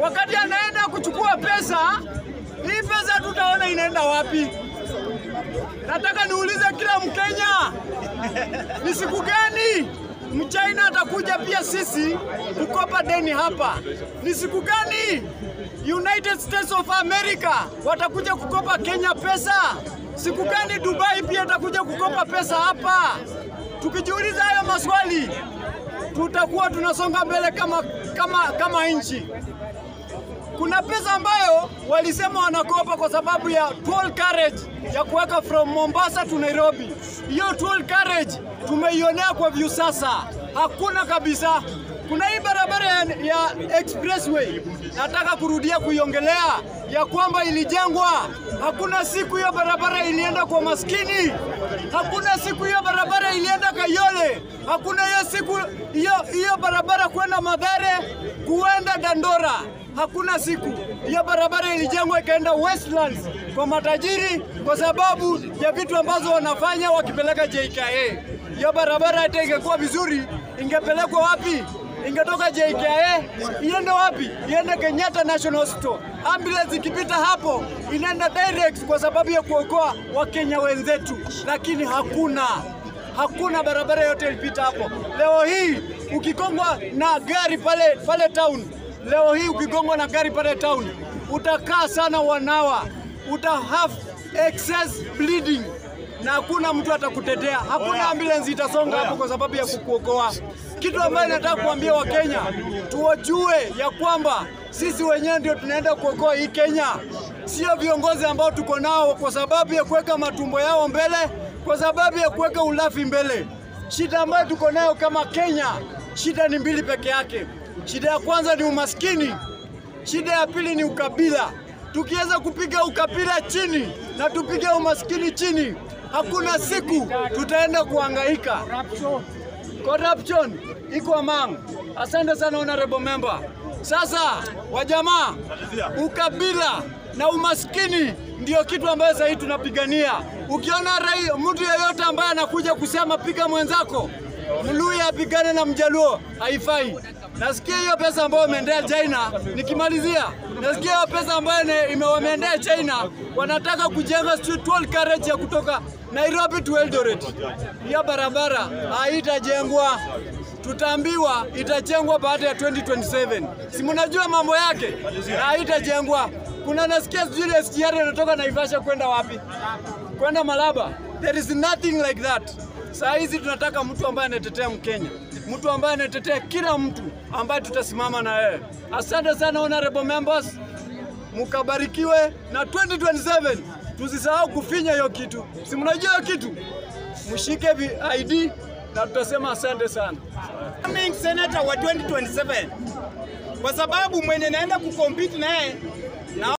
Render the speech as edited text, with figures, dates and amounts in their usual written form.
wakati anaenda kuchukua pesa, hii pesa tutaona inaenda wapi? Nataka niulize kila Mkenya, ni siku gani Mchina atakuja pia sisi kukopa deni hapa? Ni siku gani United States of America watakuja kukopa Kenya pesa? Siku gani Dubai pia atakuja kukopa pesa hapa? Tukijiuliza hayo maswali, tutakuwa tunasonga mbele kama nchi. Kuna pesa ambayo walisema wanakopa kwa sababu ya toll carriage ya kuweka from Mombasa to Nairobi. Hiyo toll carriage tumeionea kwa view sasa. Hakuna kabisa. Kuna hii barabara ya expressway, nataka kurudia kuiongelea ya kwamba ilijengwa. Hakuna siku hiyo barabara ilienda kwa maskini. Hakuna siku hiyo barabara ilienda Kayole. Hakuna hiyo siku hiyo barabara kwenda Mathare, kuenda Dandora. Hakuna siku hiyo barabara ilijengwa ikaenda Westlands kwa matajiri kwa sababu ya vitu ambazo wanafanya wakipeleka JKA. Hiyo barabara hata ingekuwa vizuri, ingepelekwa wapi? Ingetoka JKA iende wapi? Iende Kenyatta National Hospital. Ambulance ikipita hapo inaenda direct kwa sababu ya kuokoa Wakenya wenzetu, lakini hakuna barabara yote ilipita hapo. Leo hii ukigongwa na gari pale town, leo hii ukigongwa na gari pale town, utakaa sana wanawa, uta have excess bleeding na hakuna mtu atakutetea. Hakuna ambulance itasonga hapo kwa sababu ya kukuokoa. Kitu ambacho nataka kuambia Wakenya, tuwajue ya kwamba sisi wenyewe ndio tunaenda kuokoa hii Kenya. Sio viongozi ambao tuko nao kwa sababu ya kuweka matumbo yao mbele, kwa sababu ya kuweka ulafi mbele. Shida ambayo tuko nayo kama Kenya, shida ni mbili peke yake. Shida ya kwanza ni umaskini. Shida ya pili ni ukabila. Tukiweza kupiga ukabila chini na tupige umaskini chini, hakuna siku tutaenda kuhangaika. Corruption iko among. Asante sana honorable member. Sasa wajamaa, ukabila na umaskini ndio kitu ambayo sasa tunapigania. Ukiona mtu yeyote ambaye anakuja kusema piga mwenzako, Mluya apigane na Mjaluo, haifai. Nasikia hiyo pesa ambayo imeendea China, nikimalizia, nasikia hiyo pesa ambayo imewaendea China, wanataka kujenga toll carriage ya kutoka Nairobi to Eldoret. Hiyo barabara haitajengwa. Tutaambiwa itajengwa baada ya 2027. Si mnajua mambo yake? Haitajengwa. Kuna nasikia zile SGR inatoka Naivasha kwenda wapi? Kwenda Malaba. There is nothing like that. Saa hizi tunataka mtu ambaye anatetea Mkenya, mtu ambaye anatetea kila mtu ambaye tutasimama na yeye. Asante sana honorable members, mukabarikiwe na 2027 tusisahau kufinya hiyo kitu. Si mnajua hiyo kitu? Mshike ID na tutasema asante sana. Coming senator wa 2027 kwa sababu mwenye naenda kucompete naye